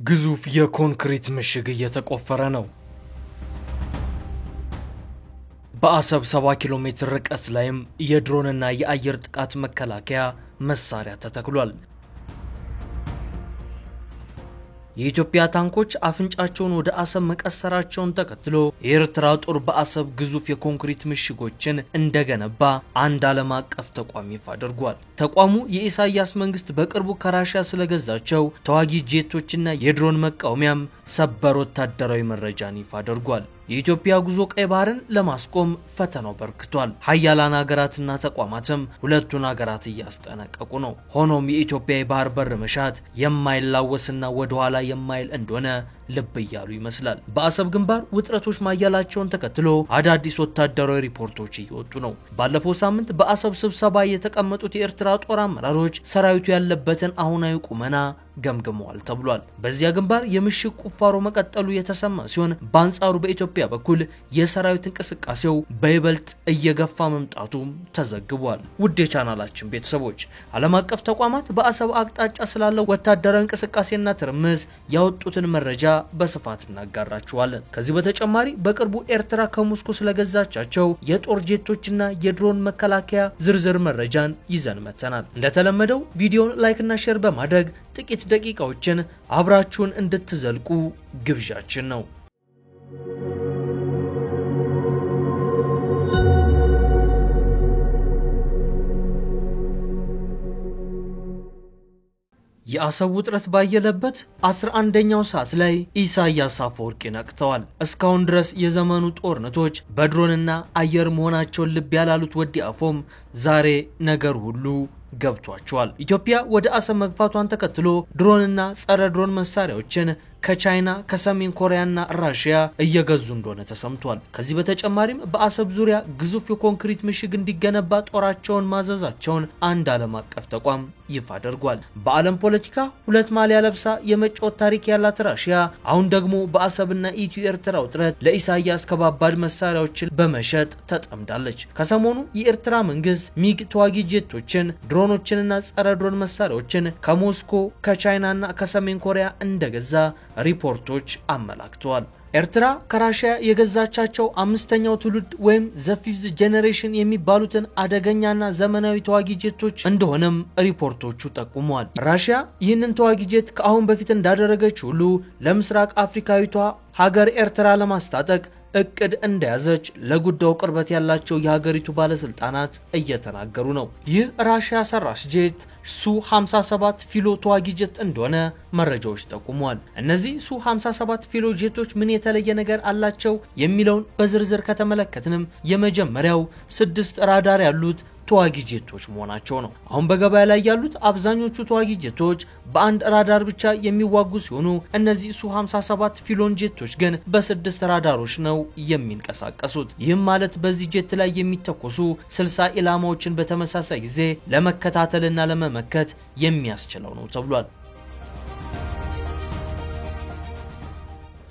ግዙፍ የኮንክሪት ምሽግ እየተቆፈረ ነው። በአሰብ 70 ኪሎ ሜትር ርቀት ላይም የድሮንና የአየር ጥቃት መከላከያ መሳሪያ ተተክሏል። የኢትዮጵያ ታንኮች አፍንጫቸውን ወደ አሰብ መቀሰራቸውን ተከትሎ የኤርትራ ጦር በአሰብ ግዙፍ የኮንክሪት ምሽጎችን እንደገነባ አንድ ዓለም አቀፍ ተቋም ይፋ አድርጓል። ተቋሙ የኢሳያስ መንግስት በቅርቡ ከራሺያ ስለገዛቸው ተዋጊ ጄቶችና የድሮን መቃወሚያም ሰበር ወታደራዊ መረጃን ይፋ አድርጓል። የኢትዮጵያ ጉዞ ቀይ ባህርን ለማስቆም ፈተናው በርክቷል። ሀያላን ሀገራትና ተቋማትም ሁለቱን ሀገራት እያስጠነቀቁ ነው። ሆኖም የኢትዮጵያ የባህር በር መሻት የማይላወስና ወደ ኋላ የማይል እንደሆነ ልብ ያሉ ይመስላል። በአሰብ ግንባር ውጥረቶች ማያላቸውን ተከትሎ አዳዲስ ወታደራዊ ሪፖርቶች እየወጡ ነው። ባለፈው ሳምንት በአሰብ ስብሰባ የተቀመጡት የኤርትራ ጦር አመራሮች ሰራዊቱ ያለበትን አሁናዊ ቁመና ገምግመዋል ተብሏል። በዚያ ግንባር የምሽግ ቁፋሮ መቀጠሉ የተሰማ ሲሆን በአንጻሩ በኢትዮጵያ በኩል የሰራዊት እንቅስቃሴው በይበልጥ እየገፋ መምጣቱ ተዘግቧል። ውድ የቻናላችን ቤተሰቦች ዓለም አቀፍ ተቋማት በአሰብ አቅጣጫ ስላለው ወታደራዊ እንቅስቃሴና ትርምስ ያወጡትን መረጃ በስፋት እናጋራችኋለን። ከዚህ በተጨማሪ በቅርቡ ኤርትራ ከሞስኮ ስለገዛቻቸው የጦር ጄቶችና የድሮን መከላከያ ዝርዝር መረጃን ይዘን መተናል። እንደተለመደው ቪዲዮውን ላይክ እና ሼር በማድረግ ጥቂት ደቂቃዎችን አብራችሁን እንድትዘልቁ ግብዣችን ነው። የአሰብ ውጥረት ባየለበት 11ኛው ሰዓት ላይ ኢሳያስ አፈወርቂ ነቅተዋል። እስካሁን ድረስ የዘመኑ ጦርነቶች በድሮንና አየር መሆናቸውን ልብ ያላሉት ወዲ አፎም ዛሬ ነገር ሁሉ ገብቷቸዋል። ኢትዮጵያ ወደ አሰብ መግፋቷን ተከትሎ ድሮንና ጸረ ድሮን መሳሪያዎችን ከቻይና ከሰሜን ኮሪያና ራሺያ እየገዙ እንደሆነ ተሰምቷል። ከዚህ በተጨማሪም በአሰብ ዙሪያ ግዙፍ የኮንክሪት ምሽግ እንዲገነባ ጦራቸውን ማዘዛቸውን አንድ ዓለም አቀፍ ተቋም ይፋ አድርጓል። በዓለም ፖለቲካ ሁለት ማሊያ ለብሳ የመጫወት ታሪክ ያላት ራሺያ አሁን ደግሞ በአሰብና ኢትዮ ኤርትራ ውጥረት ለኢሳያስ ከባባድ መሳሪያዎችን በመሸጥ ተጠምዳለች። ከሰሞኑ የኤርትራ መንግስት ሚግ ተዋጊ ጄቶችን፣ ድሮኖችንና ጸረ ድሮን መሳሪያዎችን ከሞስኮ ከቻይናና ከሰሜን ኮሪያ እንደገዛ ሪፖርቶች አመላክተዋል። ኤርትራ ከራሺያ የገዛቻቸው አምስተኛው ትውልድ ወይም ዘ ፊፍዝ ጄኔሬሽን የሚባሉትን አደገኛና ዘመናዊ ተዋጊ ጄቶች እንደሆነም ሪፖርቶቹ ጠቁመዋል። ራሺያ ይህንን ተዋጊ ጄት ከአሁን በፊት እንዳደረገች ሁሉ ለምስራቅ አፍሪካዊቷ ሀገር ኤርትራ ለማስታጠቅ እቅድ እንደያዘች ለጉዳዩ ቅርበት ያላቸው የሀገሪቱ ባለስልጣናት እየተናገሩ ነው። ይህ ራሺያ ሰራሽ ጄት ሱ-57 ፊሎ ተዋጊ ጄት እንደሆነ መረጃዎች ጠቁመዋል። እነዚህ ሱ-57 ፊሎ ጄቶች ምን የተለየ ነገር አላቸው የሚለውን በዝርዝር ከተመለከትንም የመጀመሪያው 6 ራዳር ያሉት ተዋጊ ጄቶች መሆናቸው ነው። አሁን በገበያ ላይ ያሉት አብዛኞቹ ተዋጊ ጄቶች በአንድ ራዳር ብቻ የሚዋጉ ሲሆኑ እነዚህ ሱ-57 ፊሎን ጄቶች ግን በ6 ራዳሮች ነው የሚንቀሳቀሱት። ይህም ማለት በዚህ ጄት ላይ የሚተኮሱ 60 ኢላማዎችን በተመሳሳይ ጊዜ ለመከታተልና ለመመከት የሚያስችለው ነው ተብሏል።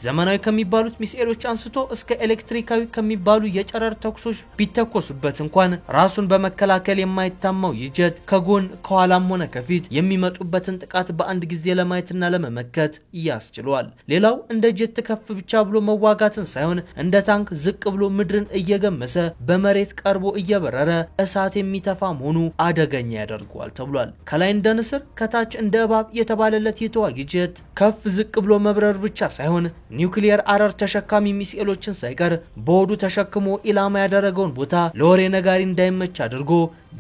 ዘመናዊ ከሚባሉት ሚሳኤሎች አንስቶ እስከ ኤሌክትሪካዊ ከሚባሉ የጨረር ተኩሶች ቢተኮሱበት እንኳን ራሱን በመከላከል የማይታማው ይጀት ከጎን ከኋላም ሆነ ከፊት የሚመጡበትን ጥቃት በአንድ ጊዜ ለማየትና ለመመከት ያስችላል። ሌላው እንደ ጄት ከፍ ብቻ ብሎ መዋጋትን ሳይሆን እንደ ታንክ ዝቅ ብሎ ምድርን እየገመሰ በመሬት ቀርቦ እየበረረ እሳት የሚተፋ መሆኑ አደገኛ ያደርገዋል ተብሏል። ከላይ እንደ ንስር ከታች እንደ እባብ የተባለለት የተዋጊ ጄት ከፍ ዝቅ ብሎ መብረር ብቻ ሳይሆን ኒውክሊየር አረር ተሸካሚ ሚሳኤሎችን ሳይቀር በወዱ ተሸክሞ ኢላማ ያደረገውን ቦታ ለወሬ ነጋሪ እንዳይመች አድርጎ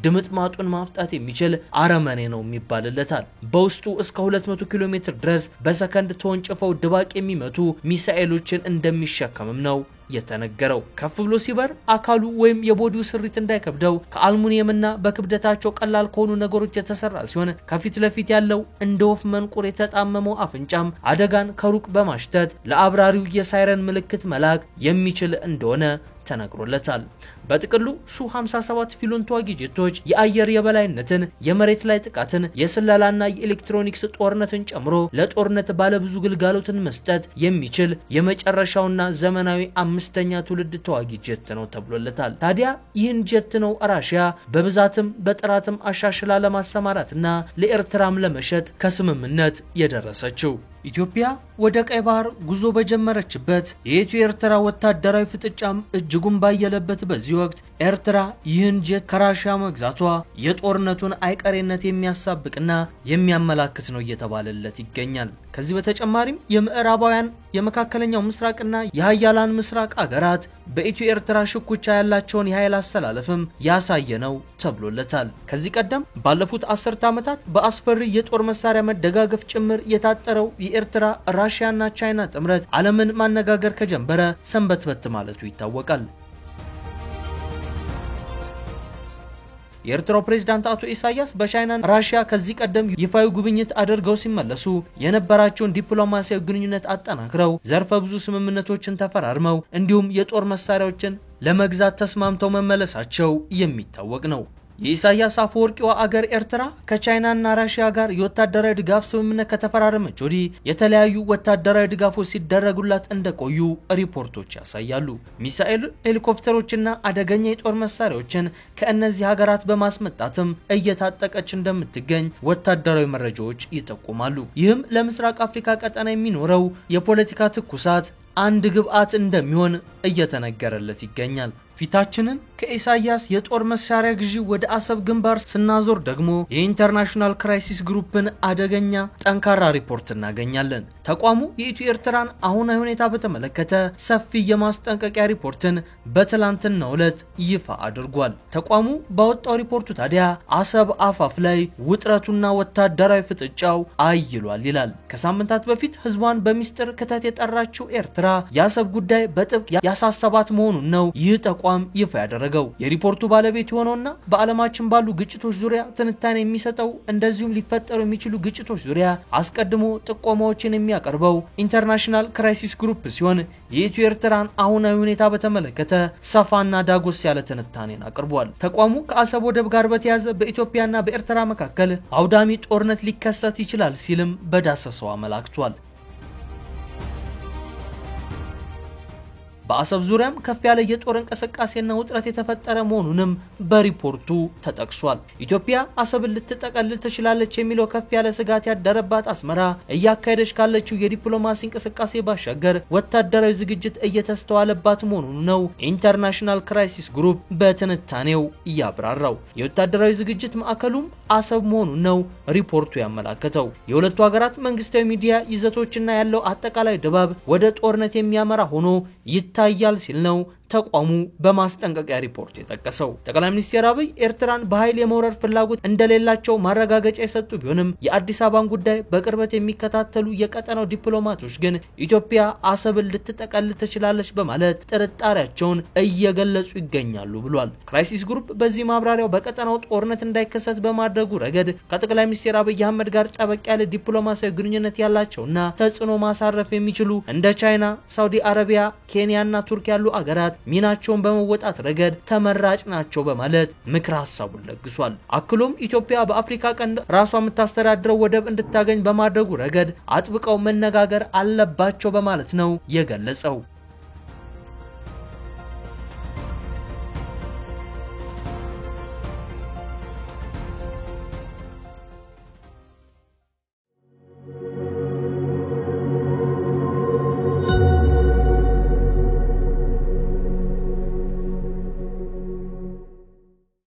ድምጥማጡን ማፍጣት የሚችል አረመኔ ነው የሚባልለታል። በውስጡ እስከ 200 ኪሎ ሜትር ድረስ በሰከንድ ተወንጭፈው ድባቅ የሚመቱ ሚሳኤሎችን እንደሚሸከምም ነው የተነገረው። ከፍ ብሎ ሲበር አካሉ ወይም የቦዲው ስሪት እንዳይከብደው ከአልሙኒየምና በክብደታቸው ቀላል ከሆኑ ነገሮች የተሰራ ሲሆን ከፊት ለፊት ያለው እንደ ወፍ መንቁር የተጣመመው አፍንጫም አደጋን ከሩቅ በማሽተት ለአብራሪው የሳይረን ምልክት መላክ የሚችል እንደሆነ ተነግሮለታል። በጥቅሉ ሱ-57 ፊሎን ተዋጊ ጄቶች የአየር የበላይነትን፣ የመሬት ላይ ጥቃትን፣ የስለላና የኤሌክትሮኒክስ ጦርነትን ጨምሮ ለጦርነት ባለብዙ ግልጋሎትን መስጠት የሚችል የመጨረሻውና ዘመናዊ አምስተኛ ትውልድ ተዋጊ ጄት ነው ተብሎለታል። ታዲያ ይህን ጄት ነው ራሽያ በብዛትም በጥራትም አሻሽላ ለማሰማራትና ለኤርትራም ለመሸጥ ከስምምነት የደረሰችው። ኢትዮጵያ ወደ ቀይ ባህር ጉዞ በጀመረችበት የኢትዮ ኤርትራ ወታደራዊ ፍጥጫም እጅጉን ባየለበት በዚህ ወቅት ኤርትራ ይህን ጄት ከራሽያ መግዛቷ የጦርነቱን አይቀሬነት የሚያሳብቅና የሚያመላክት ነው እየተባለለት ይገኛል። ከዚህ በተጨማሪም የምዕራባውያን የመካከለኛው ምስራቅና የሃያላን ምስራቅ አገራት በኢትዮ ኤርትራ ሽኩቻ ያላቸውን የኃይል አሰላለፍም ያሳየ ነው ተብሎለታል። ከዚህ ቀደም ባለፉት 10 ዓመታት በአስፈሪ የጦር መሳሪያ መደጋገፍ ጭምር የታጠረው የኤርትራ ራሽያና ቻይና ጥምረት ዓለምን ማነጋገር ከጀመረ ሰንበትበት ማለቱ ይታወቃል። የኤርትራው ፕሬዝዳንት አቶ ኢሳያስ በቻይና ራሽያ ከዚህ ቀደም ይፋዊ ጉብኝት አድርገው ሲመለሱ የነበራቸውን ዲፕሎማሲያዊ ግንኙነት አጠናክረው ዘርፈ ብዙ ስምምነቶችን ተፈራርመው እንዲሁም የጦር መሳሪያዎችን ለመግዛት ተስማምተው መመለሳቸው የሚታወቅ ነው። የኢሳያስ አፈወርቂዋ አገር ኤርትራ ከቻይናና ራሽያ ጋር የወታደራዊ ድጋፍ ስምምነት ከተፈራረመች ወዲህ የተለያዩ ወታደራዊ ድጋፎች ሲደረጉላት እንደቆዩ ሪፖርቶች ያሳያሉ። ሚሳኤል፣ ሄሊኮፕተሮችና አደገኛ የጦር መሳሪያዎችን ከእነዚህ ሀገራት በማስመጣትም እየታጠቀች እንደምትገኝ ወታደራዊ መረጃዎች ይጠቁማሉ። ይህም ለምስራቅ አፍሪካ ቀጠና የሚኖረው የፖለቲካ ትኩሳት አንድ ግብአት እንደሚሆን እየተነገረለት ይገኛል። ፊታችንን ከኢሳያስ የጦር መሳሪያ ግዢ ወደ አሰብ ግንባር ስናዞር ደግሞ የኢንተርናሽናል ክራይሲስ ግሩፕን አደገኛ ጠንካራ ሪፖርት እናገኛለን። ተቋሙ የኢትዮ ኤርትራን አሁናዊ ሁኔታ በተመለከተ ሰፊ የማስጠንቀቂያ ሪፖርትን በትላንትናው ዕለት ይፋ አድርጓል። ተቋሙ ባወጣው ሪፖርቱ ታዲያ አሰብ አፋፍ ላይ ውጥረቱና ወታደራዊ ፍጥጫው አይሏል ይላል። ከሳምንታት በፊት ህዝቧን በሚስጥር ክተት የጠራችው ኤርትራ የአሰብ ጉዳይ በጥብቅ ያሳሰባት መሆኑን ነው ይህ ተቋም ይፋ ያደረገው። የሪፖርቱ ባለቤት የሆነውና በዓለማችን ባሉ ግጭቶች ዙሪያ ትንታኔ የሚሰጠው እንደዚሁም ሊፈጠሩ የሚችሉ ግጭቶች ዙሪያ አስቀድሞ ጥቆማዎችን የሚያቀርበው ኢንተርናሽናል ክራይሲስ ግሩፕ ሲሆን የኢትዮ ኤርትራን አሁናዊ ሁኔታ በተመለከተ ሰፋና ዳጎስ ያለ ትንታኔን አቅርቧል። ተቋሙ ከአሰብ ወደብ ጋር በተያያዘ በኢትዮጵያና በኤርትራ መካከል አውዳሚ ጦርነት ሊከሰት ይችላል ሲልም በዳሰሳው አመላክቷል። በአሰብ ዙሪያም ከፍ ያለ የጦር እንቅስቃሴና ውጥረት የተፈጠረ መሆኑንም በሪፖርቱ ተጠቅሷል። ኢትዮጵያ አሰብን ልትጠቀልል ትችላለች የሚለው ከፍ ያለ ስጋት ያደረባት አስመራ እያካሄደች ካለችው የዲፕሎማሲ እንቅስቃሴ ባሻገር ወታደራዊ ዝግጅት እየተስተዋለባት መሆኑን ነው ኢንተርናሽናል ክራይሲስ ግሩፕ በትንታኔው ያብራራው። የወታደራዊ ዝግጅት ማዕከሉም አሰብ መሆኑን ነው ሪፖርቱ ያመላከተው። የሁለቱ ሀገራት መንግስታዊ ሚዲያ ይዘቶችና ያለው አጠቃላይ ድባብ ወደ ጦርነት የሚያመራ ሆኖ ይታያል ሲል ነው ተቋሙ በማስጠንቀቂያ ሪፖርት የጠቀሰው። ጠቅላይ ሚኒስትር አብይ ኤርትራን በኃይል የመውረር ፍላጎት እንደሌላቸው ማረጋገጫ የሰጡ ቢሆንም የአዲስ አበባን ጉዳይ በቅርበት የሚከታተሉ የቀጠናው ዲፕሎማቶች ግን ኢትዮጵያ አሰብን ልትጠቀልል ትችላለች በማለት ጥርጣሬያቸውን እየገለጹ ይገኛሉ ብሏል። ክራይሲስ ግሩፕ በዚህ ማብራሪያው በቀጠናው ጦርነት እንዳይከሰት በማድረጉ ረገድ ከጠቅላይ ሚኒስትር አብይ አህመድ ጋር ጠበቅ ያለ ዲፕሎማሲያዊ ግንኙነት ያላቸውና ተጽዕኖ ማሳረፍ የሚችሉ እንደ ቻይና፣ ሳውዲ አረቢያ፣ ኬንያና ቱርክ ያሉ አገራት ሚናቸውን በመወጣት ረገድ ተመራጭ ናቸው በማለት ምክር ሐሳቡን ለግሷል። አክሎም ኢትዮጵያ በአፍሪካ ቀንድ ራሷ የምታስተዳድረው ወደብ እንድታገኝ በማድረጉ ረገድ አጥብቀው መነጋገር አለባቸው በማለት ነው የገለጸው።